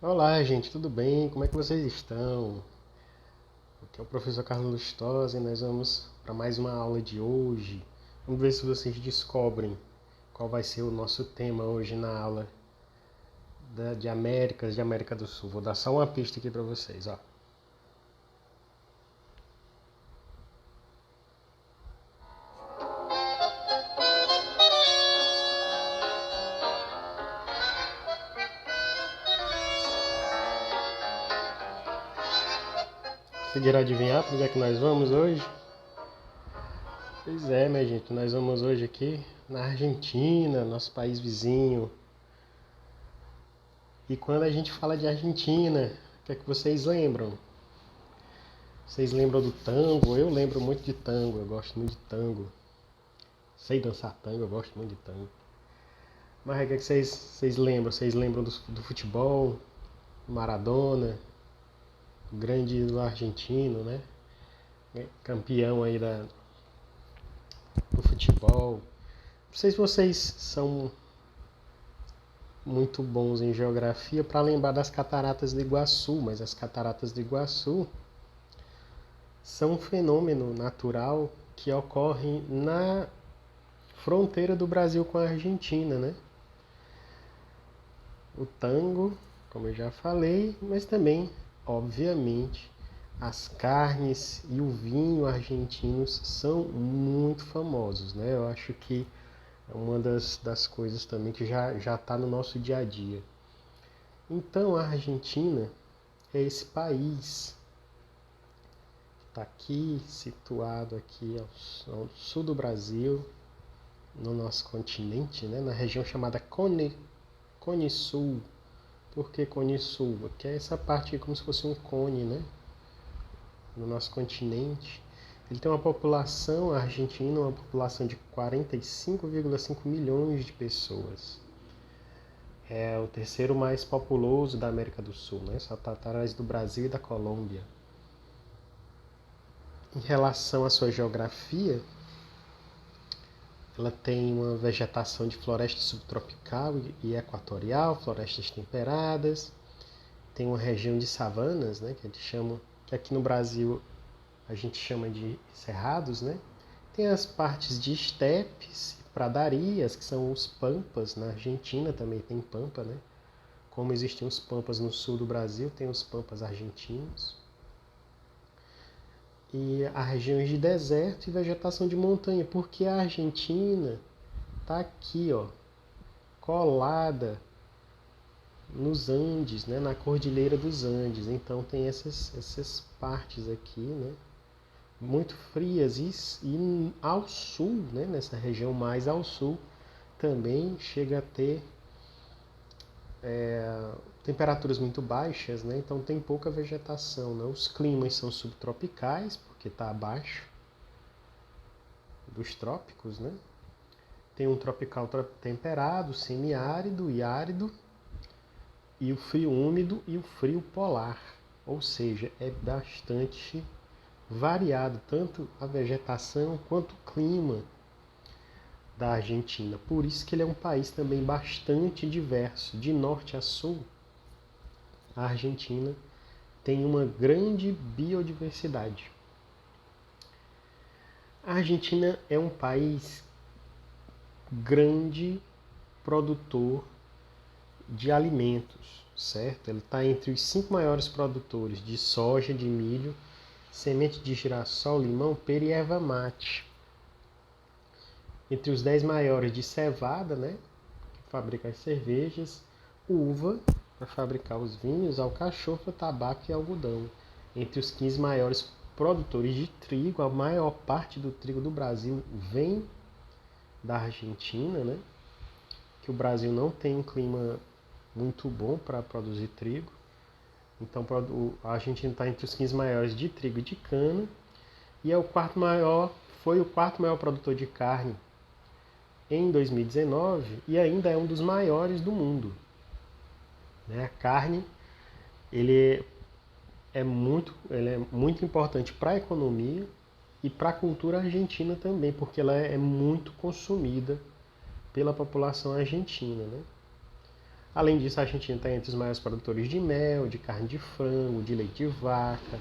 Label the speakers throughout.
Speaker 1: Olá, gente, tudo bem? Como é que vocês estão? Aqui é o professor Carlos Lustosa e nós vamos para mais uma aula de hoje. Vamos ver se vocês descobrem qual vai ser o nosso tema hoje na aula de Américas, de América do Sul. Vou dar só uma pista aqui para vocês, ó. Conseguiram adivinhar para onde é que nós vamos hoje? Pois é, minha gente, nós vamos hoje aqui na Argentina, nosso país vizinho. E quando a gente fala de Argentina, o que é que vocês lembram? Vocês lembram do tango? Eu lembro muito de tango, eu gosto muito de tango. Sei dançar tango, eu gosto muito de tango. Mas o que é que vocês lembram? Vocês lembram do futebol, Maradona, o grande do argentino, né? Campeão aí do futebol. Não sei se vocês são muito bons em geografia para lembrar das cataratas do Iguaçu, mas as cataratas do Iguaçu são um fenômeno natural que ocorre na fronteira do Brasil com a Argentina, né? O tango, como eu já falei, mas também, obviamente, as carnes e o vinho argentinos são muito famosos, né? Eu acho que é uma das coisas também que já está no nosso dia a dia. Então, a Argentina é esse país que está aqui, situado aqui ao sul do Brasil, no nosso continente, né? Na região chamada Cone Sul. Por que Cone Sul? Porque é essa parte aqui como se fosse um cone, né? No nosso continente. Ele tem uma população, a Argentina, uma população de 45,5 milhões de pessoas. É o terceiro mais populoso da América do Sul, né? Só está atrás do Brasil e da Colômbia. Em relação à sua geografia, ela tem uma vegetação de floresta subtropical e equatorial, florestas temperadas. Tem uma região de savanas, né, que aqui no Brasil a gente chama de cerrados, né? Tem as partes de estepes, pradarias, que são os pampas. Na Argentina também tem pampa, né? Como existem os pampas no sul do Brasil, tem os pampas argentinos. E as regiões de deserto e vegetação de montanha, porque a Argentina está aqui, ó, colada nos Andes, né, na Cordilheira dos Andes. Então tem essas partes aqui, né, muito frias e ao sul, né, nessa região mais ao sul, também chega a ter temperaturas muito baixas, né, então tem pouca vegetação. Né? Os climas são subtropicais, porque está abaixo dos trópicos, né? Tem um tropical temperado, semiárido e árido, e o frio úmido e o frio polar. Ou seja, é bastante variado, tanto a vegetação quanto o clima da Argentina. Por isso que ele é um país também bastante diverso. De norte a sul, a Argentina tem uma grande biodiversidade. A Argentina é um país grande produtor de alimentos, certo? Ele está entre os 5 maiores produtores de soja, de milho, semente de girassol, limão, pera e erva mate. Entre os 10 maiores de cevada, né, que fabrica as cervejas, uva, para fabricar os vinhos, alcachofra, tabaco e algodão. Entre os 15 maiores produtores de trigo, a maior parte do trigo do Brasil vem da Argentina, né? Que o Brasil não tem um clima muito bom para produzir trigo. Então a Argentina está entre os 15 maiores de trigo e de cana. E foi o quarto maior produtor de carne em 2019 e ainda é um dos maiores do mundo. A carne ele é muito importante para a economia e para a cultura argentina também, porque ela é muito consumida pela população argentina. Né? Além disso, a Argentina está entre os maiores produtores de mel, de carne de frango, de leite de vaca,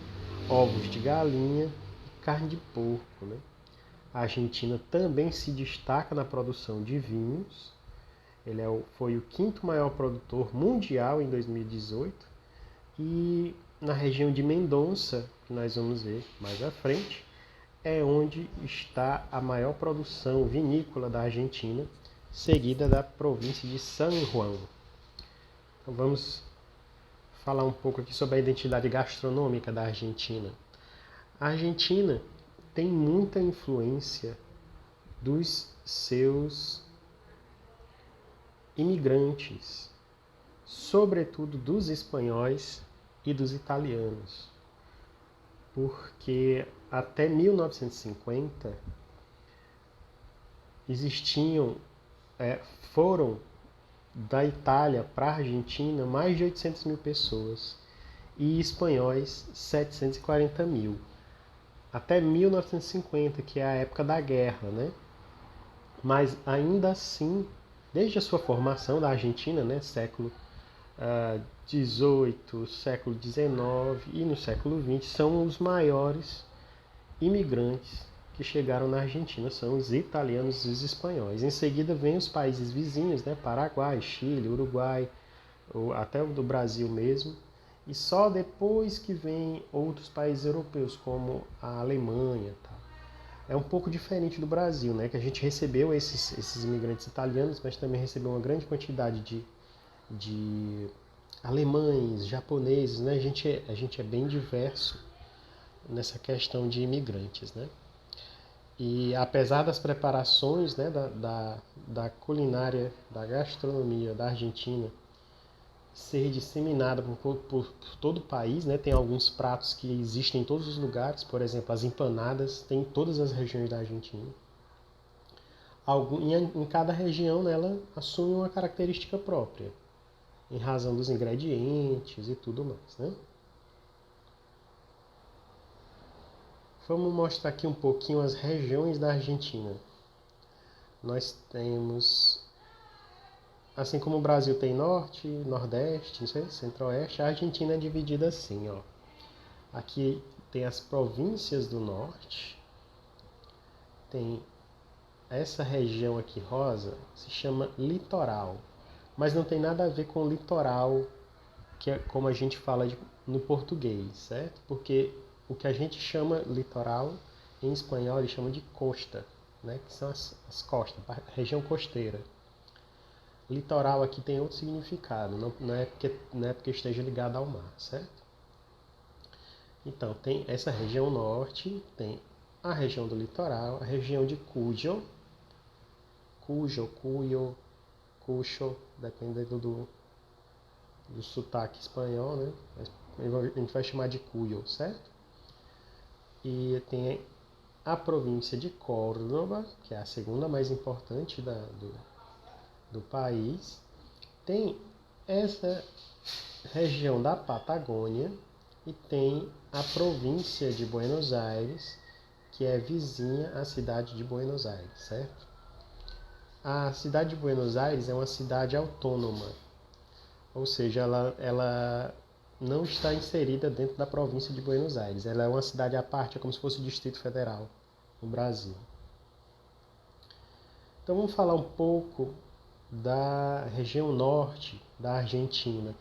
Speaker 1: ovos de galinha e carne de porco, né? A Argentina também se destaca na produção de vinhos. Ele foi o quinto maior produtor mundial em 2018. E na região de Mendonça, que nós vamos ver mais à frente, é onde está a maior produção vinícola da Argentina, seguida da província de San Juan. Então vamos falar um pouco aqui sobre a identidade gastronômica da Argentina. A Argentina tem muita influência dos seus imigrantes, sobretudo dos espanhóis e dos italianos, porque até 1950 foram da Itália para a Argentina mais de 800 mil pessoas e espanhóis 740 mil. Até 1950, que é a época da guerra, né? Mas ainda assim, desde a sua formação da Argentina, né, século XVIII, século XIX e no século XX, são os maiores imigrantes que chegaram na Argentina, são os italianos e os espanhóis. Em seguida vem os países vizinhos, né, Paraguai, Chile, Uruguai, até o do Brasil mesmo. E só depois que vem outros países europeus, como a Alemanha. Tá? É um pouco diferente do Brasil, né, que a gente recebeu esses imigrantes italianos, mas também recebeu uma grande quantidade de alemães, japoneses, né? A gente é bem diverso nessa questão de imigrantes, né? E apesar das preparações, né, da culinária, da gastronomia da Argentina ser disseminada por todo o país, né, tem alguns pratos que existem em todos os lugares, por exemplo, as empanadas tem em todas as regiões da Argentina. Em cada região, né, ela assume uma característica própria, em razão dos ingredientes e tudo mais, né? Vamos mostrar aqui um pouquinho as regiões da Argentina. Nós temos, assim como o Brasil tem norte, nordeste, centro-oeste, a Argentina é dividida assim, ó. Aqui tem as províncias do norte, tem essa região aqui rosa, se chama litoral, mas não tem nada a ver com litoral, que é como a gente fala no português, certo? Porque o que a gente chama litoral, em espanhol eles chamam de costa, né? Que são as costas, a região costeira. Litoral aqui tem outro significado, não é porque esteja ligado ao mar, certo? Então, tem essa região norte, tem a região do litoral, a região de Cuyo, Cuyo, Cucho, dependendo do sotaque espanhol, né? A gente vai chamar de Cuyo, certo? E tem a província de Córdoba, que é a segunda mais importante do país. Tem essa região da Patagônia e tem a província de Buenos Aires, que é vizinha à cidade de Buenos Aires, certo? A cidade de Buenos Aires é uma cidade autônoma, ou seja, ela não está inserida dentro da província de Buenos Aires. Ela é uma cidade à parte, é como se fosse o Distrito Federal no Brasil. Então vamos falar um pouco da região norte da Argentina.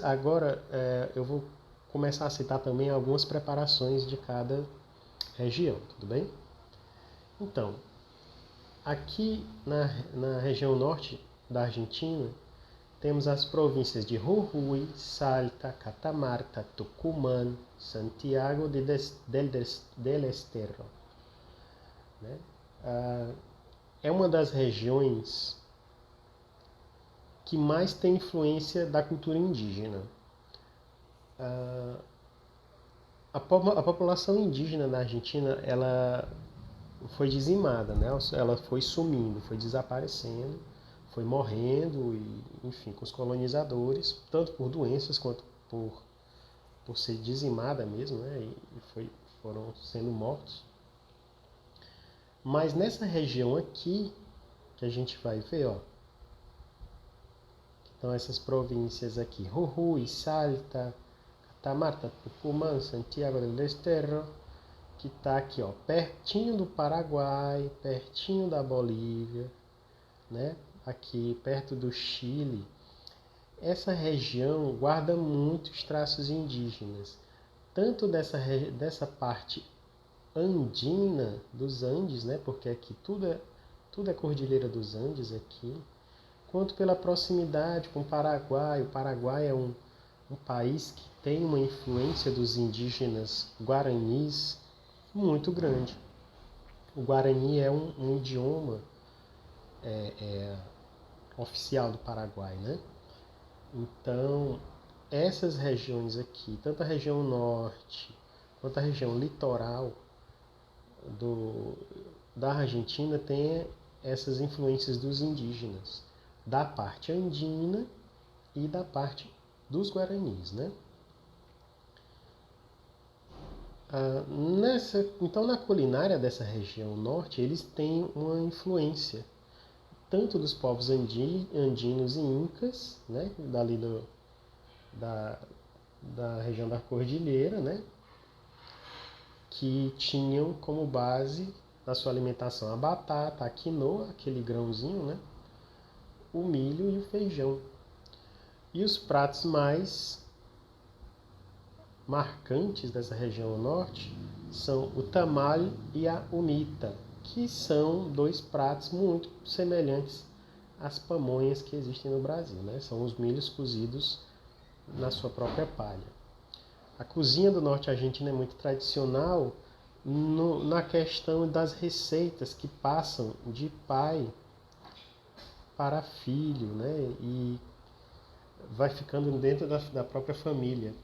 Speaker 1: Agora eu vou começar a citar também algumas preparações de cada região, tudo bem? Então, aqui na região norte da Argentina, temos as províncias de Jujuy, Salta, Catamarca, Tucumã, Santiago del Estero. Né? É uma das regiões que mais tem influência da cultura indígena. A população indígena na Argentina, ela foi dizimada, né? Ela foi sumindo, foi desaparecendo, foi morrendo, e, enfim, com os colonizadores, tanto por doenças quanto por ser dizimada mesmo, né? Foram sendo mortos. Mas nessa região aqui, que a gente vai ver, ó, Então essas províncias aqui, Jujuy, Salta, Catamarca, Tucumã, Santiago del Estero, que está aqui, ó, pertinho do Paraguai, pertinho da Bolívia, né? Aqui perto do Chile. Essa região guarda muitos traços indígenas, tanto dessa parte andina dos Andes, né? Porque aqui tudo é Cordilheira dos Andes aqui, quanto pela proximidade com o Paraguai. O Paraguai é um país que tem uma influência dos indígenas guaranis muito grande. O Guarani é um idioma oficial do Paraguai, né? Então, essas regiões aqui, tanto a região norte quanto a região litoral da Argentina, tem essas influências dos indígenas, da parte andina e da parte dos guaranis, né? Então, na culinária dessa região norte, eles têm uma influência tanto dos povos andinos e incas, né, dali da região da Cordilheira, né, que tinham como base na sua alimentação a batata, a quinoa, aquele grãozinho, né, o milho e o feijão. E os pratos mais marcantes dessa região norte são o tamal e a humita, que são dois pratos muito semelhantes às pamonhas que existem no Brasil, né? São os milhos cozidos na sua própria palha. A cozinha do norte argentino é muito tradicional na questão das receitas que passam de pai para filho, né? E vai ficando dentro da própria família.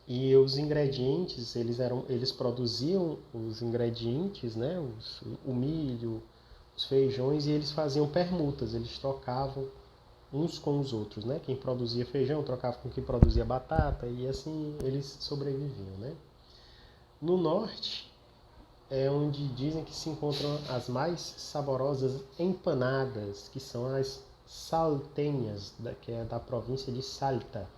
Speaker 1: E os ingredientes, eles produziam os ingredientes, né, o milho, os feijões, e eles faziam permutas, eles trocavam uns com os outros, né? Quem produzia feijão trocava com quem produzia batata, e assim eles sobreviviam, né? No norte é onde dizem que se encontram as mais saborosas empanadas, que são as saltenhas, que é da província de Salta.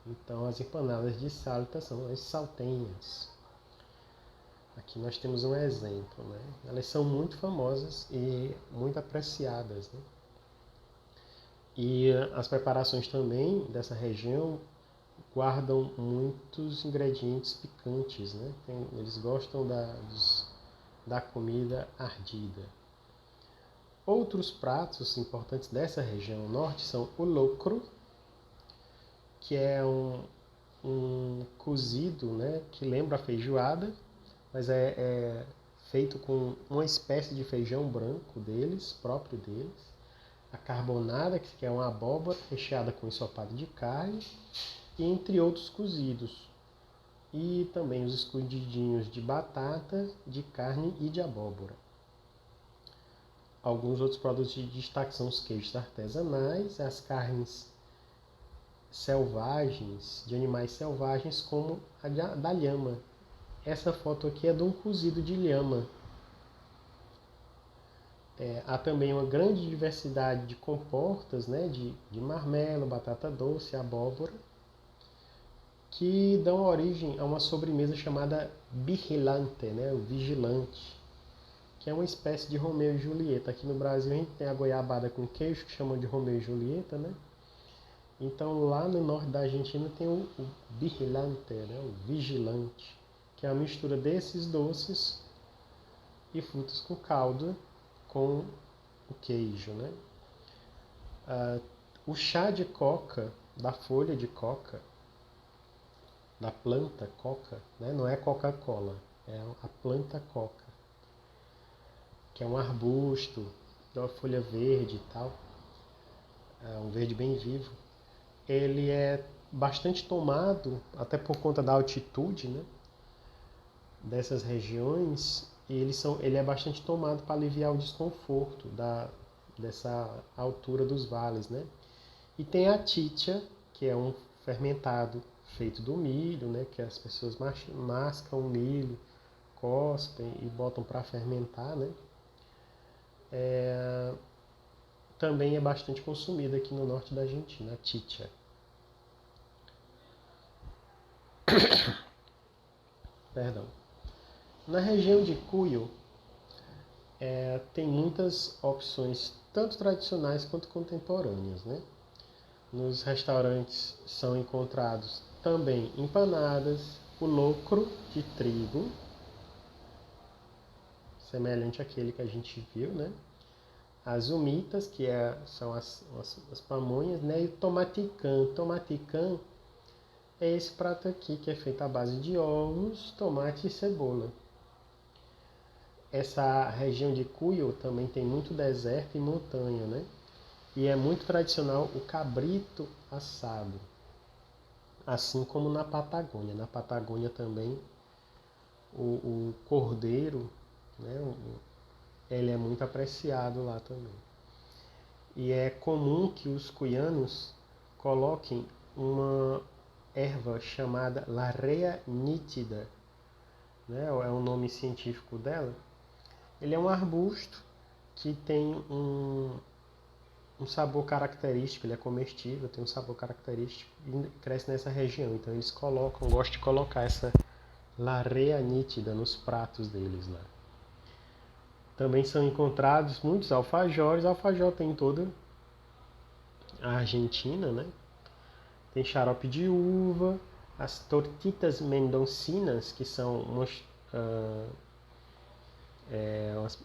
Speaker 1: Então, as empanadas de Salta são as saltenhas. Aqui nós temos um exemplo, né? Elas são muito famosas e muito apreciadas, né? E as preparações também dessa região guardam muitos ingredientes picantes, né? Eles gostam da comida ardida. Outros pratos importantes dessa região norte são o locro, que é um cozido, né, que lembra a feijoada, mas é feito com uma espécie de feijão branco próprio deles. A carbonada, que é uma abóbora recheada com ensopado de carne, e entre outros cozidos. E também os escondidinhos de batata, de carne e de abóbora. Alguns outros produtos de destaque são os queijos artesanais, as carnes selvagens, de animais selvagens, como a da lhama. Essa foto aqui é de um cozido de lhama. Há também uma grande diversidade de comportas, né, de marmelo, batata doce, abóbora, que dão origem a uma sobremesa chamada vigilante, né, o vigilante, que é uma espécie de Romeu e Julieta. Aqui no Brasil a gente tem a goiabada com queijo, que chamam de Romeu e Julieta, né? Então lá no norte da Argentina tem o vigilante, né, o vigilante, que é a mistura desses doces e frutas com calda com o queijo, né? O chá de coca, da folha de coca, da planta coca, né? Não é Coca-Cola, é a planta coca, que é um arbusto, de uma folha verde e tal, um verde bem vivo. Ele é bastante tomado, até por conta da altitude, né, dessas regiões, e ele é bastante tomado para aliviar o desconforto dessa altura dos vales, né? E tem a chicha, que é um fermentado feito do milho, né, que as pessoas mascam o milho, cospem e botam para fermentar, né? também é bastante consumida aqui no norte da Argentina, a chicha. Perdão. Na região de Cuyo, tem muitas opções, tanto tradicionais quanto contemporâneas, né? Nos restaurantes são encontrados também empanadas, o locro de trigo, semelhante àquele que a gente viu, né? As humitas, que são as pamonhas, né? E o tomaticã. Tomaticã é esse prato aqui, que é feito à base de ovos, tomate e cebola. Essa região de Cuyo também tem muito deserto e montanha, né? E é muito tradicional o cabrito assado, assim como na Patagônia. Na Patagônia também o cordeiro, né? Ele é muito apreciado lá também. E é comum que os cuianos coloquem uma erva chamada larrea nítida, né? É o nome científico dela. Ele é um arbusto que tem um sabor característico, ele é comestível, tem um sabor característico e cresce nessa região. Então eles gostam de colocar essa larrea nítida nos pratos deles lá. Também são encontrados muitos alfajores. Alfajor tem em toda a Argentina, né? Tem xarope de uva, as tortitas mendocinas, que são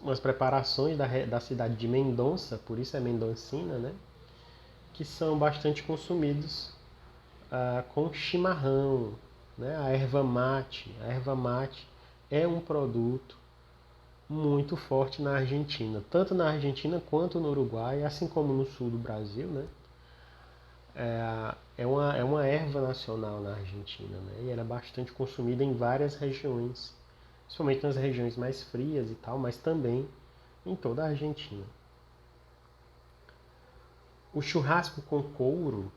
Speaker 1: umas preparações da cidade de Mendonça, por isso é mendocina, né? Que são bastante consumidos com chimarrão, né? A erva mate. A erva mate é um produto muito forte na Argentina, tanto na Argentina quanto no Uruguai, assim como no sul do Brasil, né? É uma erva nacional na Argentina, né? E ela é bastante consumida em várias regiões, principalmente nas regiões mais frias e tal, mas também em toda a Argentina. O churrasco com couro,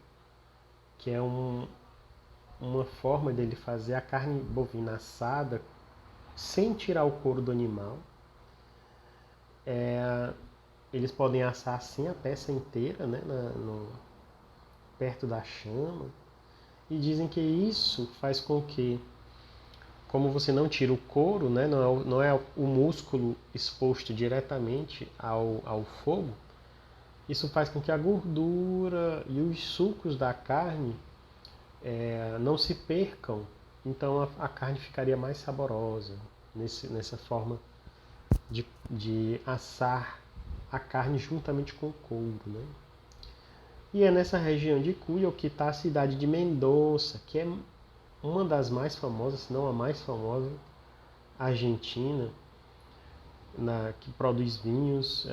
Speaker 1: que é uma forma dele fazer a carne bovina assada sem tirar o couro do animal. Eles podem assar assim a peça inteira, né, perto da chama. E dizem que isso faz com que, como você não tira o couro, né, não é o músculo exposto diretamente ao fogo, isso faz com que a gordura e os sucos da carne não se percam. Então a carne ficaria mais saborosa nessa forma de assar a carne juntamente com o couro, né? E é nessa região de Cuyo que está a cidade de Mendoza, que é uma das mais famosas, se não a mais famosa, argentina, que produz vinhos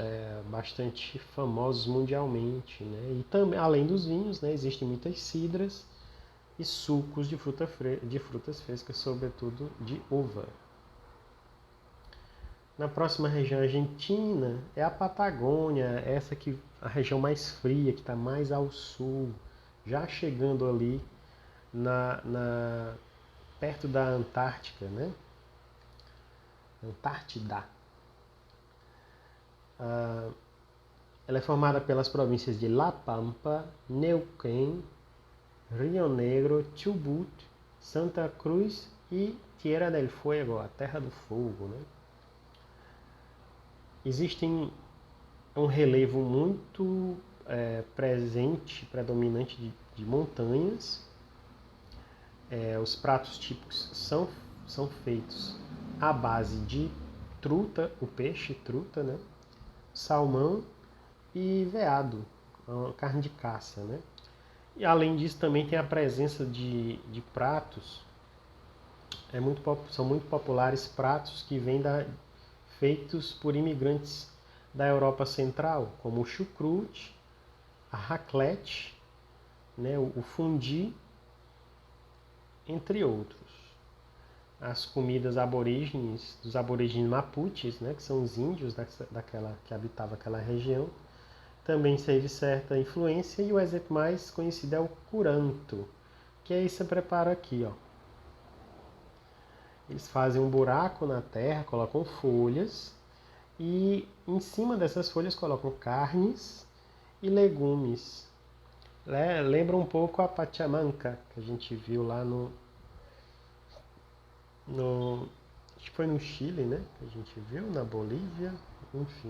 Speaker 1: bastante famosos mundialmente, né? E também, além dos vinhos, né, existem muitas cidras e sucos de frutas frescas, sobretudo de uva. Na próxima região argentina é a Patagônia, a região mais fria, que está mais ao sul, já chegando ali perto da Antártica, né? Antártida. Ela é formada pelas províncias de La Pampa, Neuquén, Rio Negro, Chubut, Santa Cruz e Tierra del Fuego, a Terra do Fogo, né? Existem um relevo muito predominante de montanhas. Os pratos típicos são feitos à base de truta, o peixe truta, né? Salmão e veado, carne de caça, né? E além disso também tem a presença de pratos, são muito populares pratos que vêm feitos por imigrantes da Europa Central, como o chucrute, a raclette, né, o fundi, entre outros. As comidas aborígenes, dos aborígenes mapuches, né, que são os índios que habitavam aquela região, também teve certa influência, e o exemplo mais conhecido é o curanto, que é esse preparo aqui, ó. Eles fazem um buraco na terra, colocam folhas e em cima dessas folhas colocam carnes e legumes. Lembra um pouco a pachamanca que a gente viu lá acho que foi no Chile, né? Que a gente viu, na Bolívia, enfim,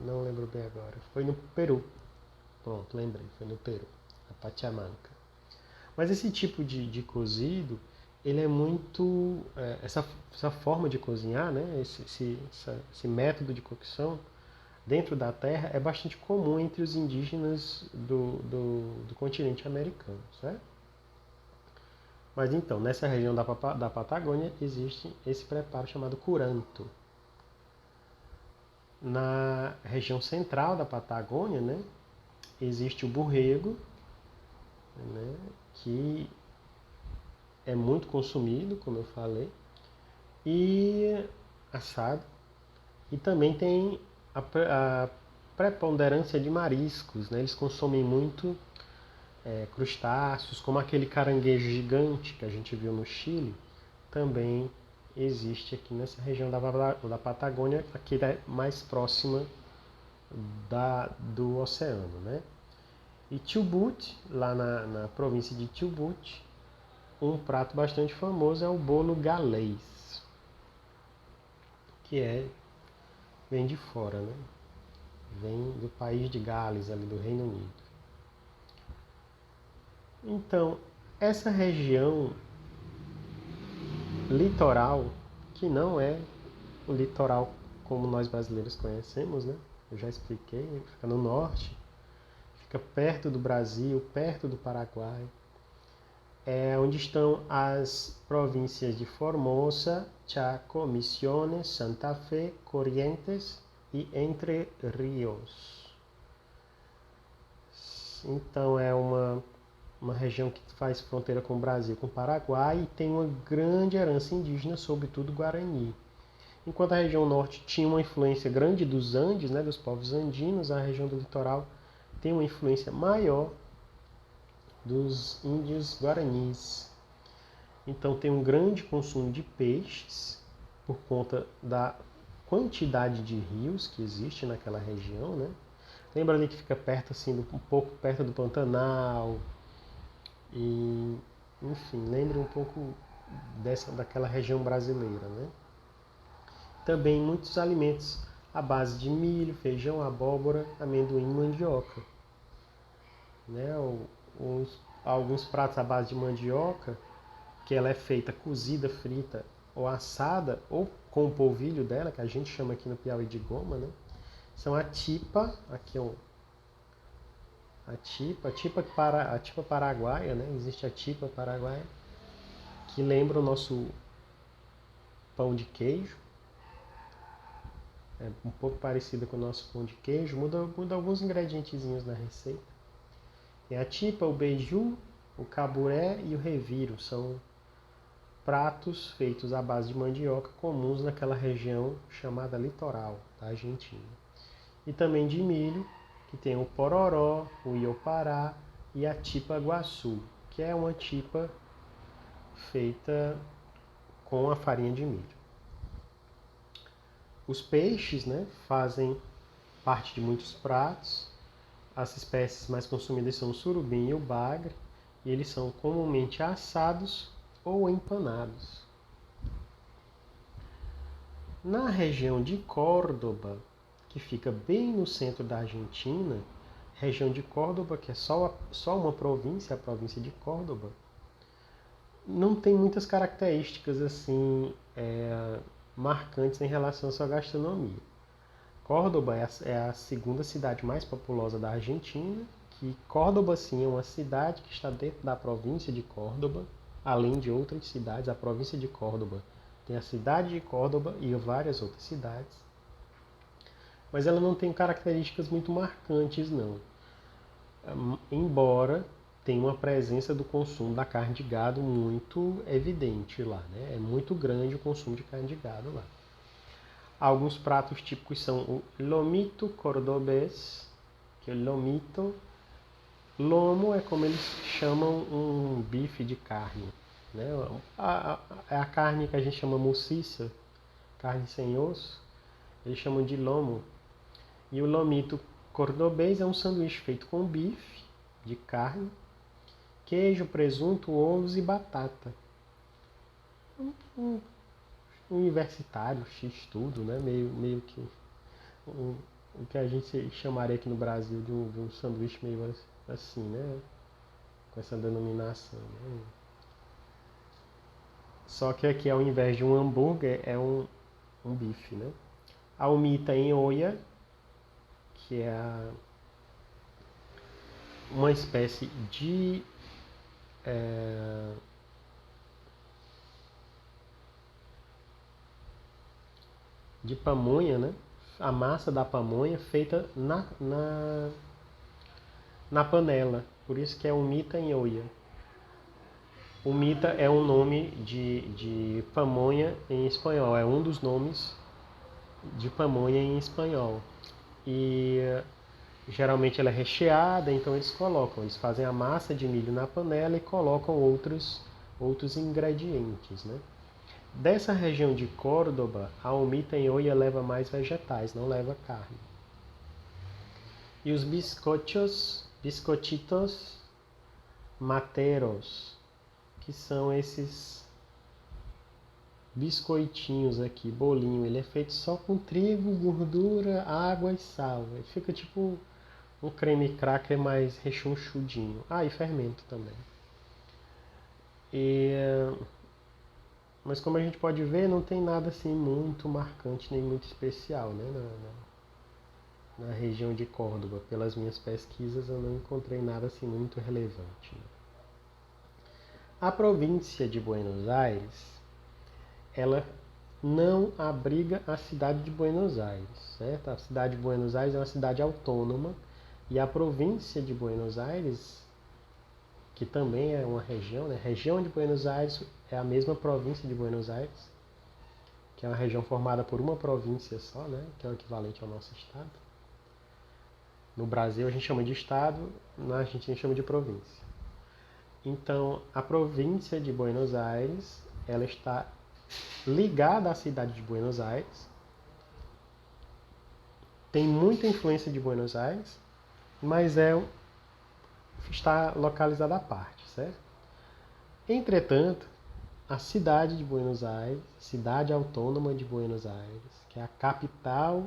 Speaker 1: não lembro bem agora. Foi no Peru. Pronto, lembrei, foi no Peru, a pachamanca. Mas esse tipo de cozido, ele é muito... essa forma de cozinhar, né? Esse método de cocção dentro da terra é bastante comum entre os indígenas do continente americano, certo? Mas então, nessa região da Patagônia existe esse preparo chamado curanto. Na região central da Patagônia, né, existe o borrego, né, que é muito consumido, como eu falei, e assado. E também tem a preponderância de mariscos, né? Eles consomem muito crustáceos, como aquele caranguejo gigante que a gente viu no Chile, também existe aqui nessa região da Patagônia, aqui mais próxima do oceano, né? E Chubut, lá na província de Chubut, um prato bastante famoso é o bolo galês, que vem de fora, né? Vem do país de Gales, ali do Reino Unido. Então, essa região litoral, que não é o litoral como nós brasileiros conhecemos, né? Eu já expliquei, fica no norte, fica perto do Brasil, perto do Paraguai, é onde estão as províncias de Formosa, Chaco, Misiones, Santa Fe, Corrientes e Entre Ríos. Então é uma região que faz fronteira com o Brasil, com o Paraguai, e tem uma grande herança indígena, sobretudo Guarani. Enquanto a região norte tinha uma influência grande dos Andes, né, dos povos andinos, a região do litoral tem uma influência maior dos índios guaranis. Então tem um grande consumo de peixes por conta da quantidade de rios que existe naquela região, né? Lembra ali que fica perto, assim, um pouco perto do Pantanal, e, enfim, lembra um pouco daquela região brasileira, né? Também muitos alimentos à base de milho, feijão, abóbora, amendoim e mandioca, né? Alguns pratos à base de mandioca, que ela é feita cozida, frita ou assada, ou com o polvilho dela, que a gente chama aqui no Piauí de goma, né? São a tipa, aqui é a tipa paraguaia, né? Existe a tipa paraguaia, que lembra o nosso pão de queijo. É um pouco parecida com o nosso pão de queijo, muda alguns ingredientezinhos na receita. Tem a tipa, o beiju, o caburé e o reviro. São pratos feitos à base de mandioca comuns naquela região chamada litoral da Argentina. E também de milho, que tem o pororó, o iopará e a tipa guaçu, que é uma tipa feita com a farinha de milho. Os peixes, né, fazem parte de muitos pratos. As espécies mais consumidas são o surubim e o bagre, e eles são comumente assados ou empanados. Na região de Córdoba, que fica bem no centro da Argentina, região de Córdoba, que é só uma província, a província de Córdoba, não tem muitas características assim marcantes em relação à sua gastronomia. Córdoba é a segunda cidade mais populosa da Argentina, que Córdoba sim é uma cidade que está dentro da província de Córdoba, além de outras cidades. A província de Córdoba tem a cidade de Córdoba e várias outras cidades, mas ela não tem características muito marcantes não, embora tenha uma presença do consumo da carne de gado muito evidente lá, né? É muito grande o consumo de carne de gado lá. Alguns pratos típicos são o lomito cordobês, que é o lomito. Lomo é como eles chamam um bife de carne, né? A carne que a gente chama muciça, carne sem osso, eles chamam de lomo. E o lomito cordobês é um sanduíche feito com bife de carne, queijo, presunto, ovos e batata. Um universitário, x-tudo, né? Meio que o que a gente chamaria aqui no Brasil de um sanduíche meio assim, né? Com essa denominação. Né? Só que aqui, ao invés de um hambúrguer, é um bife, né? A humita em oia, que é uma espécie de pamonha, né? A massa da pamonha feita na panela. Por isso que é humita em oia. Humita é um nome de pamonha em espanhol. É um dos nomes de pamonha em espanhol. E geralmente ela é recheada, então eles fazem a massa de milho na panela e colocam outros ingredientes, né? Dessa região de Córdoba, a humita em oia leva mais vegetais, não leva carne. E os biscochitos materos, que são esses biscoitinhos aqui, bolinho. Ele é feito só com trigo, gordura, água e sal. Ele fica tipo um creme cracker mais rechonchudinho. Ah, e fermento também. Mas como a gente pode ver, não tem nada assim muito marcante nem muito especial, né? Na região de Córdoba. Pelas minhas pesquisas, eu não encontrei nada assim muito relevante. Né? A província de Buenos Aires, ela não abriga a cidade de Buenos Aires, certo? A cidade de Buenos Aires é uma cidade autônoma e a província de Buenos Aires, que também é uma região, né? Região de Buenos Aires é a mesma província de Buenos Aires, que é uma região formada por uma província só, né? Que é o equivalente ao nosso estado. No Brasil a gente chama de estado, na Argentina a gente chama de província. Então, a província de Buenos Aires, ela está ligada à cidade de Buenos Aires, tem muita influência de Buenos Aires, mas está localizada à parte, certo? Entretanto, a cidade de Buenos Aires, cidade autônoma de Buenos Aires, que é a capital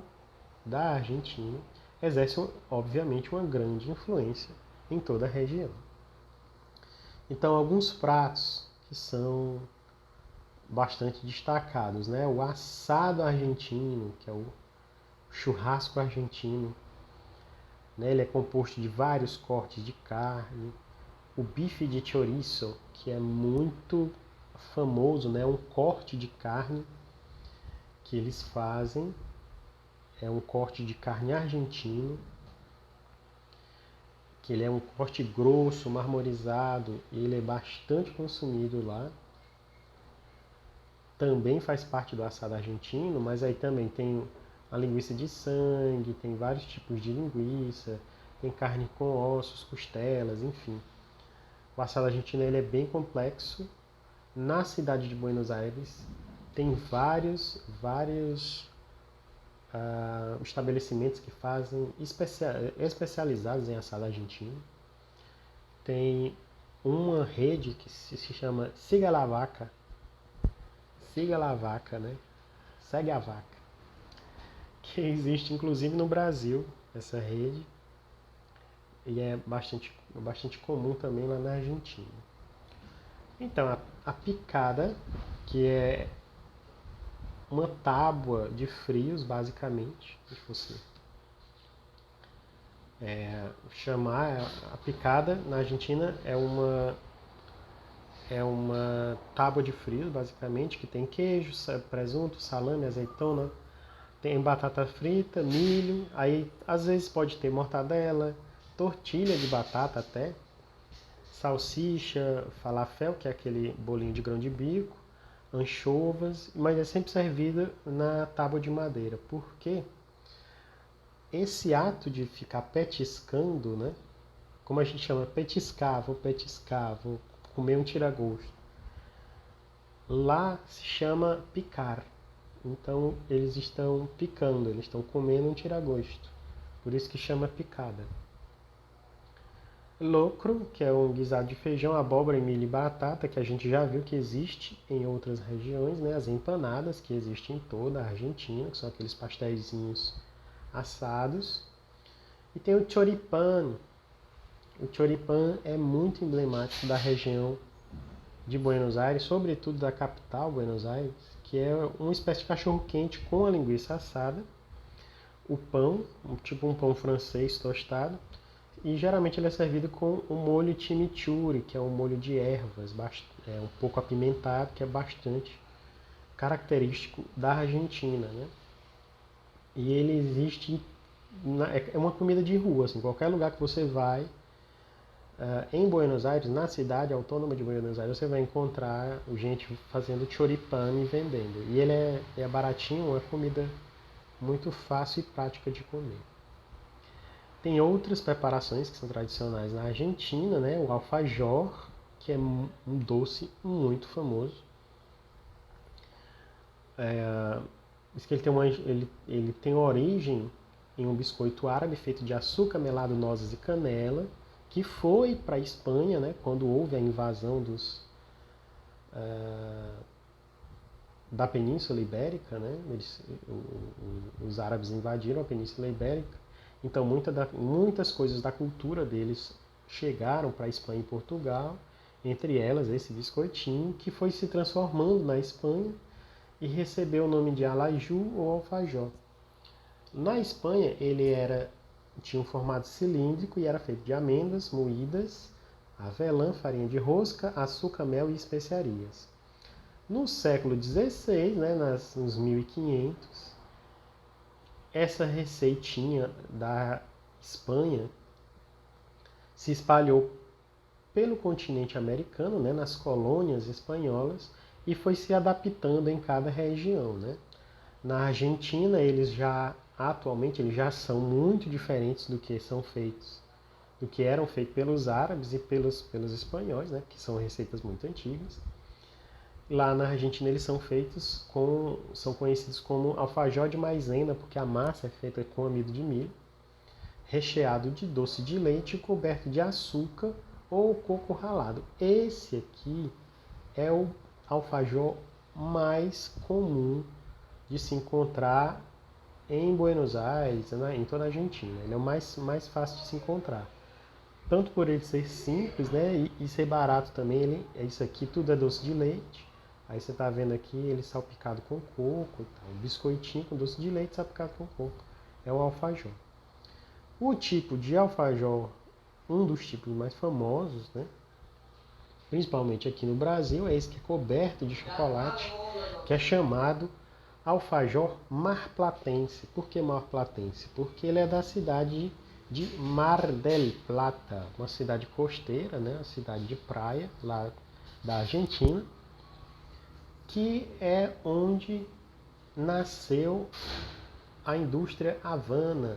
Speaker 1: da Argentina, exerce, obviamente, uma grande influência em toda a região. Então, alguns pratos que são bastante destacados, né? O assado argentino, que é o churrasco argentino, né? Ele é composto de vários cortes de carne. O bife de chorizo, que é muito famoso, né? Um corte de carne que eles fazem, é um corte de carne argentino, que ele é um corte grosso, marmorizado, e ele é bastante consumido lá. Também faz parte do assado argentino, mas aí também tem a linguiça de sangue, tem vários tipos de linguiça, tem carne com ossos, costelas, enfim. O assado argentino ele é bem complexo. Na cidade de Buenos Aires tem vários estabelecimentos que fazem especializados em assado argentino. Tem uma rede que se chama Siga la Vaca, né? Segue a vaca. Que existe inclusive no Brasil, essa rede. E é bastante comum também lá na Argentina. Então, a picada, que é uma tábua de frios, basicamente, se fosse chamar, a picada na Argentina é uma tábua de frios, basicamente, que tem queijo, presunto, salame, azeitona, tem batata frita, milho, aí às vezes pode ter mortadela, tortilha de batata até, salsicha, falafel, que é aquele bolinho de grão de bico, anchovas, mas é sempre servida na tábua de madeira. Por quê? Esse ato de ficar petiscando, né? Como a gente chama, petiscar, vou comer um tira-gosto. Lá se chama picar. Então eles estão picando, eles estão comendo um tira-gosto. Por isso que chama picada. Locro, que é um guisado de feijão, abóbora, milho e batata, que a gente já viu que existe em outras regiões, né? As empanadas, que existem em toda a Argentina, que são aqueles pastéisinhos assados. E tem o choripán. O choripán é muito emblemático da região de Buenos Aires, sobretudo da capital, Buenos Aires, que é uma espécie de cachorro-quente com a linguiça assada, o pão, tipo um pão francês tostado, e geralmente ele é servido com o molho chimichurri, que é um molho de ervas, um pouco apimentado, que é bastante característico da Argentina, né? E ele existe, é uma comida de rua, assim, qualquer lugar que você vai, em Buenos Aires, na cidade autônoma de Buenos Aires, você vai encontrar gente fazendo choripán e vendendo. E ele é baratinho, é comida muito fácil e prática de comer. Tem outras preparações que são tradicionais na Argentina, né? O alfajor, que é um doce muito famoso. Diz que ele tem origem em um biscoito árabe feito de açúcar, melado, nozes e canela, que foi para a Espanha, né? Quando houve a invasão da Península Ibérica, né? Os árabes invadiram a Península Ibérica. Então muitas coisas da cultura deles chegaram para a Espanha e Portugal, entre elas esse biscoitinho, que foi se transformando na Espanha e recebeu o nome de alaju ou alfajor. Na Espanha tinha um formato cilíndrico e era feito de amêndoas moídas, avelã, farinha de rosca, açúcar, mel e especiarias. No século XVI, né, nos 1500, essa receitinha da Espanha se espalhou pelo continente americano, né, nas colônias espanholas, e foi se adaptando em cada região, né? Na Argentina, atualmente eles já são muito diferentes do que eram feitos pelos árabes e pelos espanhóis, né, que são receitas muito antigas. Lá na Argentina eles são conhecidos como alfajor de maisena, porque a massa é feita com amido de milho, recheado de doce de leite e coberto de açúcar ou coco ralado. Esse aqui é o alfajor mais comum de se encontrar em Buenos Aires, né, em toda a Argentina. Ele é o mais fácil de se encontrar. Tanto por ele ser simples, né, e ser barato também. Isso aqui tudo é doce de leite. Aí você está vendo aqui ele salpicado com coco, um biscoitinho com doce de leite salpicado com coco. É o alfajor. O tipo de alfajor, um dos tipos mais famosos, né, principalmente aqui no Brasil, é esse que é coberto de chocolate, que é chamado alfajor marplatense. Por que marplatense? Porque ele é da cidade de Mar del Plata, uma cidade costeira, né, uma cidade de praia lá da Argentina, que é onde nasceu a indústria Havana.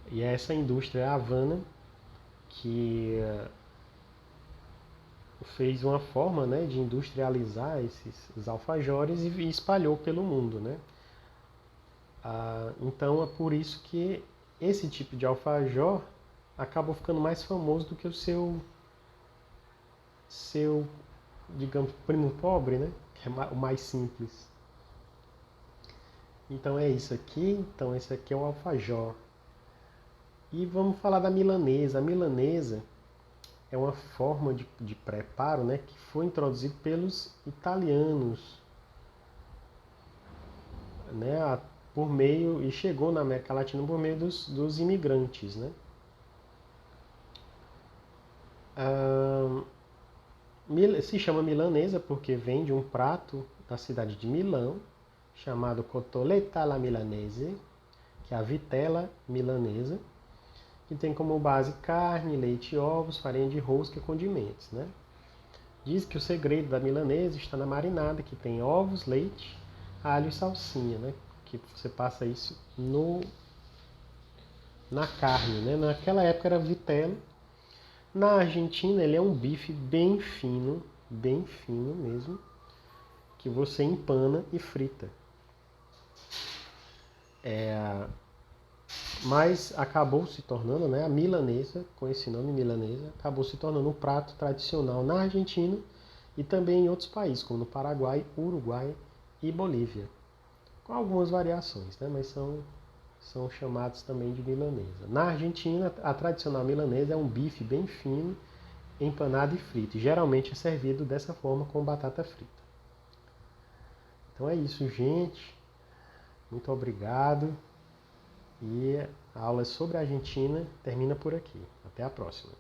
Speaker 1: E é essa indústria Havana que fez uma forma, né, de industrializar esses alfajores e espalhou pelo mundo, né? Então é por isso que esse tipo de alfajor acabou ficando mais famoso do que o seu, digamos, primo pobre, né? Que é o mais simples. Então é isso aqui. Então esse aqui é o alfajor. E vamos falar da milanesa. A milanesa é uma forma de preparo, né, que foi introduzido pelos italianos, né, e chegou na América Latina por meio dos imigrantes, né? Se chama milanesa porque vem de um prato da cidade de Milão, chamado cotoletta alla milanese, que é a vitela milanesa, que tem como base carne, leite, ovos, farinha de rosca e condimentos, né? Diz que o segredo da milanesa está na marinada, que tem ovos, leite, alho e salsinha, né? Que você passa isso na carne, né? Naquela época era vitela. Na Argentina ele é um bife bem fino mesmo, que você empana e frita. mas acabou se tornando, né, a milanesa, com esse nome milanesa, acabou se tornando um prato tradicional na Argentina e também em outros países, como no Paraguai, Uruguai e Bolívia, com algumas variações, né, mas são chamados também de milanesa. Na Argentina, a tradicional milanesa é um bife bem fino, empanado e frito, e geralmente é servido dessa forma com batata frita. Então é isso, gente. Muito obrigado. E a aula sobre a Argentina termina por aqui. Até a próxima.